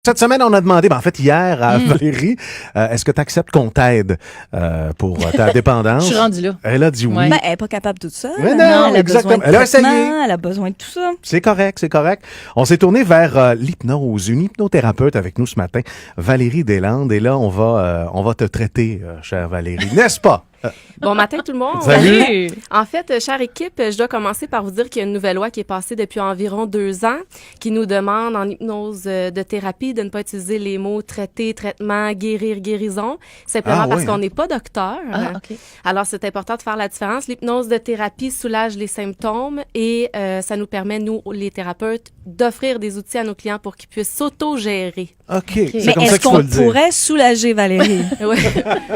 Cette semaine, on a demandé, en fait, hier à Valérie, est-ce que tu acceptes qu'on t'aide pour ta dépendance? Je suis rendue là. Elle a dit oui. Ouais. Ben, elle n'est pas capable de tout ça. Mais Elle non, a exactement. besoin de Elle a essayé. traitement, elle a besoin de tout ça. C'est correct, c'est correct. On s'est tourné vers l'hypnose, une hypnothérapeute avec nous ce matin, Valérie Deslandes. Et là, on va te traiter, chère Valérie, n'est-ce pas? Bon matin tout le monde. Salut. En fait, chère équipe, je dois commencer par vous dire qu'il y a une nouvelle loi qui est passée depuis environ 2 ans qui nous demande en hypnose de thérapie de ne pas utiliser les mots traiter, traitement, guérir, guérison, simplement parce qu'on n'est pas docteur. Ah, OK. Alors, c'est important de faire la différence. L'hypnose de thérapie soulage les symptômes et ça nous permet, nous, les thérapeutes, d'offrir des outils à nos clients pour qu'ils puissent s'auto-gérer. OK. Mais C'est comme ça est-ce qu'il faut qu'on le dire. pourrait soulager Valérie?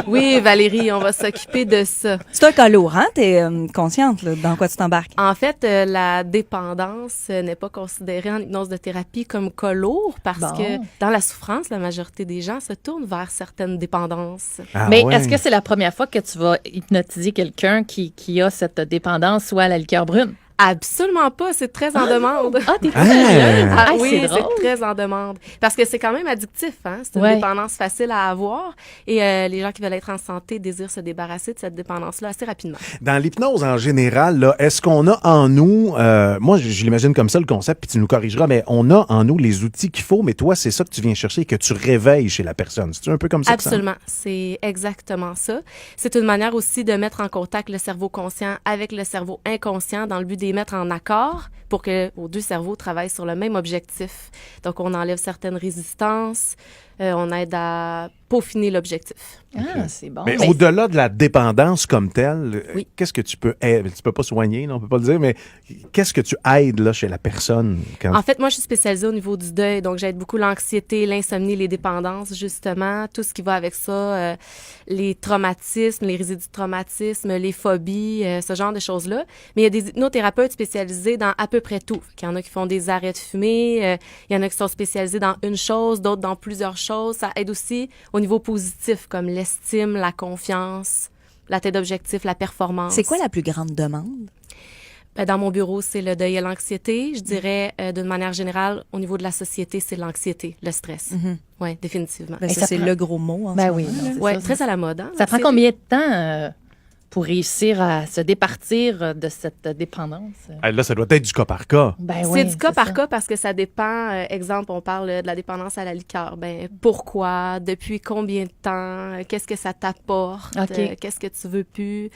Oui, Valérie, on va s'occuper de ça. C'est un cas lourd, hein? T'es consciente là, dans quoi tu t'embarques? En fait, la dépendance n'est pas considérée en hypnose de thérapie comme cas lourd parce Bon. que dans la souffrance, la majorité des gens se tournent vers certaines dépendances. Ah Mais ouais. est-ce que c'est la première fois que tu vas hypnotiser quelqu'un qui a cette dépendance, soit à la liqueur brune? Absolument pas, c'est très en demande. Ah, t'es Ah. sérieuse? Ah Ah, oui, c'est drôle. c'est très en demande. Parce que c'est quand même addictif, hein? C'est une Ouais. dépendance facile à avoir et les gens qui veulent être en santé désirent se débarrasser de cette dépendance-là assez rapidement. Dans l'hypnose en général, là, est-ce qu'on a en nous, moi je l'imagine comme ça le concept, puis tu nous corrigeras, mais on a en nous les outils qu'il faut, mais toi c'est ça que tu viens chercher et que tu réveilles chez la personne. C'est un peu comme ça que ça? Absolument, c'est exactement ça. C'est une manière aussi de mettre en contact le cerveau conscient avec le cerveau inconscient dans le but de les mettre en accord pour que vos deux cerveaux travaillent sur le même objectif. Donc, on enlève certaines résistances, on aide à peaufiner l'objectif. Ah, c'est bon. Mais Mais au-delà de la dépendance comme telle, Oui. qu'est-ce que tu peux aider? Tu peux pas soigner, non, on peut pas le dire, mais qu'est-ce que tu aides là, chez la personne? Quand... En fait, moi, je suis spécialisée au niveau du deuil, donc j'aide beaucoup l'anxiété, l'insomnie, les dépendances, justement, tout ce qui va avec ça, les traumatismes, les résidus de traumatisme, les phobies, ce genre de choses-là. Mais il y a des hypnothérapeutes spécialisés dans à peu près tout. Il y en a qui font des arrêts de fumée, il y en a qui sont spécialisés dans une chose, d'autres dans plusieurs choses. Ça aide aussi au niveau positif, comme l'estime, la confiance, la tête d'objectif, la performance. C'est quoi la plus grande demande? Ben, dans mon bureau, c'est le deuil et l'anxiété. Je dirais, d'une manière générale, au niveau de la société, c'est l'anxiété, le stress. Oui, définitivement. Ben, Et ça, ça c'est prend- le gros mot. En Ben ce oui, moment, non, là. c'est Ouais, ça. très à la mode. Hein, ça prend l'anxiété. combien de temps pour réussir à se départir de cette dépendance? Ah, là, ça doit être du cas par cas. Ben C'est oui, du cas c'est par ça. cas parce que ça dépend. Exemple, on parle de la dépendance à la liqueur. Ben, pourquoi? Depuis combien de temps? Qu'est-ce que ça t'apporte? OK. Qu'est-ce que tu veux plus?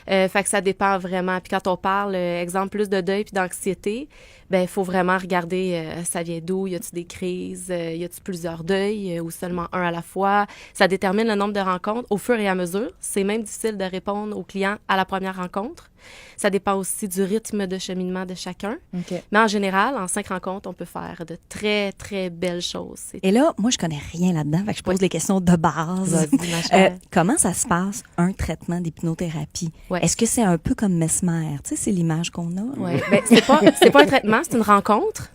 Fait que ça dépend vraiment. Puis quand on parle, exemple, plus de deuil puis d'anxiété, ben, il faut vraiment regarder ça vient d'où? Y a-tu des crises? Y a-tu plusieurs deuils ou seulement un à la fois? Ça détermine le nombre de rencontres au fur et à mesure. C'est même difficile de répondre aux clients à la première rencontre. Ça dépend aussi du rythme de cheminement de chacun. OK. Mais en général, en 5 rencontres, on peut faire de très, très belles choses. C'est Et là, moi, je connais rien là-dedans, fait que je pose les questions de base. Vas-y, ma chère. Comment ça se passe, un traitement d'hypnothérapie? Ouais. Est-ce que c'est un peu comme Mesmer? Tu sais, c'est l'image qu'on a. Ouais. Ben, c'est pas un traitement, c'est une rencontre.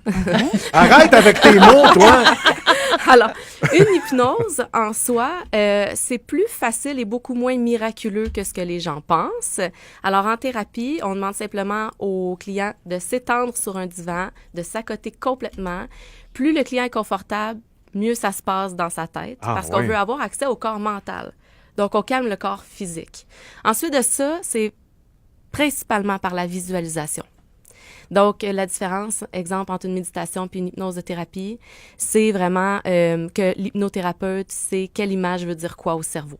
Arrête avec tes mots, toi! Alors, une hypnose en soi, c'est plus facile et beaucoup moins miraculeux que ce que les gens pensent. Alors, en thérapie, on demande simplement au client de s'étendre sur un divan, de s'accoter complètement. Plus le client est confortable, mieux ça se passe dans sa tête Ah, parce qu'on ouais. veut avoir accès au corps mental. Donc, on calme le corps physique. Ensuite de ça, c'est principalement par la visualisation. Donc, la différence, exemple, entre une méditation puis une hypnose de thérapie, c'est vraiment que l'hypnothérapeute sait quelle image veut dire quoi au cerveau.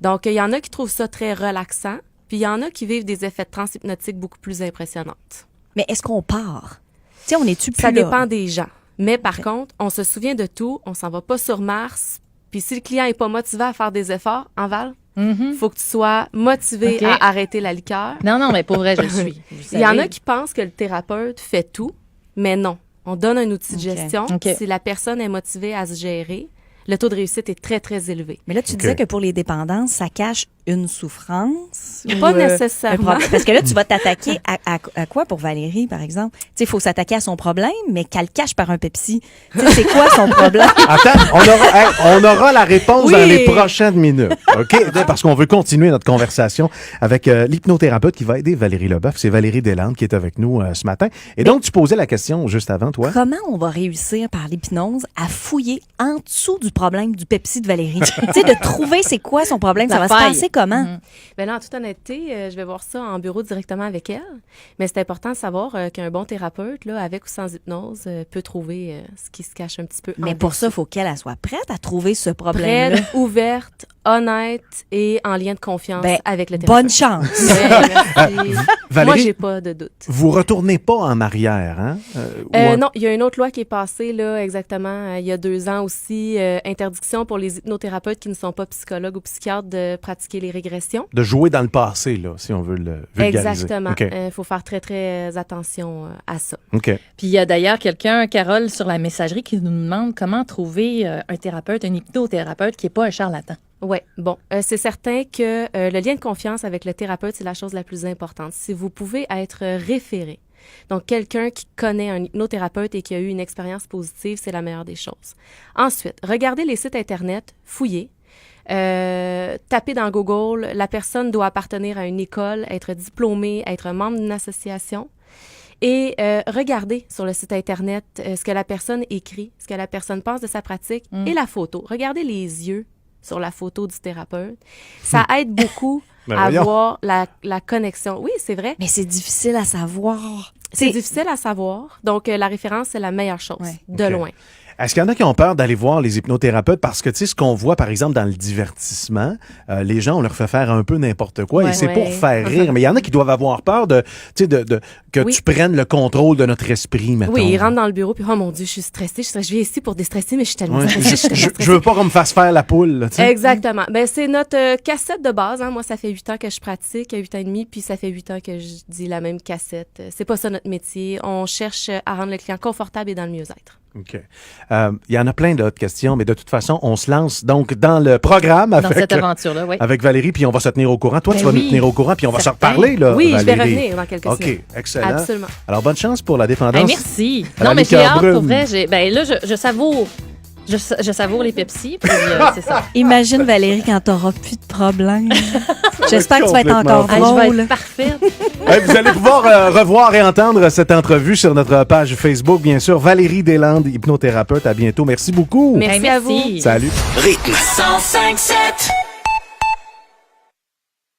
Donc, il y en a qui trouvent ça très relaxant, puis il y en a qui vivent des effets de transe hypnotique beaucoup plus impressionnantes. Mais est-ce qu'on part? Tu sais, on est-tu plus Ça là? dépend des gens. Mais par contre, on se souvient de tout, on s'en va pas sur Mars, puis si le client est pas motivé à faire des efforts, en Val, Mhm. faut que tu sois motivé OK. à arrêter la liqueur. Non, non, mais pour vrai, je le suis. Vous Il y en savez. a qui pensent que le thérapeute fait tout, mais non. On donne un outil de OK. gestion. OK. Si la personne est motivée à se gérer, le taux de réussite est très, très élevé. Mais là, tu disais que pour les dépendances, ça cache une souffrance? Pas ou, nécessairement. Parce que là, tu vas t'attaquer à quoi pour Valérie, par exemple? Tu sais, il faut s'attaquer à son problème, mais qu'elle le cache par un Pepsi. Tu sais, c'est quoi son problème? Attends, on aura la réponse dans les prochaines minutes. OK? Parce qu'on veut continuer notre conversation avec l'hypnothérapeute qui va aider Valérie Leboeuf. C'est Valérie Deslandes qui est avec nous ce matin. Et donc, tu posais la question juste avant, toi. Comment on va réussir par l'hypnose à fouiller en dessous du problème du Pepsi de Valérie? Tu sais, de trouver c'est quoi son problème. Ça va se passer comment? Ben là, en toute honnêteté, je vais voir ça en bureau directement avec elle. Mais c'est important de savoir qu'un bon thérapeute, là, avec ou sans hypnose, peut trouver ce qui se cache un petit peu. Mais pour ça, il faut qu'elle soit prête à trouver ce problème-là. Prête, ouverte, honnête et en lien de confiance avec le thérapeute. Bonne chance. Merci. Valérie, moi, j'ai pas de doute. Vous retournez pas en arrière, hein? Non, il y a une autre loi qui est passée, là, exactement, il y a 2 ans aussi. Interdiction pour les hypnothérapeutes qui ne sont pas psychologues ou psychiatres de pratiquer les régressions. De jouer dans le passé, là, si on veut le vulgariser. Exactement. Il faut faire très, très attention à ça. OK. Puis il y a d'ailleurs quelqu'un, Carole, sur la messagerie qui nous demande comment trouver un thérapeute, un hypnothérapeute qui n'est pas un charlatan. Oui, bon, c'est certain que le lien de confiance avec le thérapeute, c'est la chose la plus importante. Si vous pouvez être référé, donc quelqu'un qui connaît un hypnothérapeute et qui a eu une expérience positive, c'est la meilleure des choses. Ensuite, regardez les sites Internet, fouillez. Tapez dans Google, la personne doit appartenir à une école, être diplômée, être membre d'une association. Et regardez sur le site Internet ce que la personne écrit, ce que la personne pense de sa pratique et la photo. Regardez les yeux sur la photo du thérapeute. Ça aide beaucoup à voir la connexion. Oui, c'est vrai. Mais c'est difficile à savoir. C'est difficile à savoir. Donc, la référence, c'est la meilleure chose, de loin. Est-ce qu'il y en a qui ont peur d'aller voir les hypnothérapeutes? Parce que, tu sais, ce qu'on voit, par exemple, dans le divertissement, les gens, on leur fait faire un peu n'importe quoi et c'est pour faire rire. Mais il y en a qui doivent avoir peur que tu prennes le contrôle de notre esprit, mettons. Oui, ils rentrent dans le bureau puis, oh mon Dieu, je suis stressée. Je viens ici pour déstresser, mais je suis tellement stressée. Je veux pas qu'on me fasse faire la poule, là, tu sais. Exactement. Ben, c'est notre cassette de base. Hein. Moi, ça fait 8 ans que je pratique, 8 ans et demi, puis ça fait 8 ans que je dis la même cassette. C'est pas ça notre métier. On cherche à rendre le client confortable et dans le mieux-être. OK. Il y en a plein d'autres questions, mais de toute façon, on se lance donc dans le programme avec, dans cette aventure-là, oui. Avec Valérie, puis on va se tenir au courant. Toi, tu vas nous tenir au courant, puis on va se reparler, là, oui, Valérie. Je vais revenir dans quelques semaines. OK, excellent. Absolument. Alors, bonne chance pour la dépendance. Merci. Non, mais j'ai hâte, pour vrai. Là, je savoure. Je savoure les Pepsi, puis c'est ça. Imagine, Valérie, quand t'auras plus de problèmes. J'espère que tu vas être encore drôle. Je vais être parfaite. Vous allez pouvoir revoir et entendre cette entrevue sur notre page Facebook, bien sûr. Valérie Deslandes, hypnothérapeute. À bientôt. Merci beaucoup. Merci à vous. Salut. Rythme 105.7.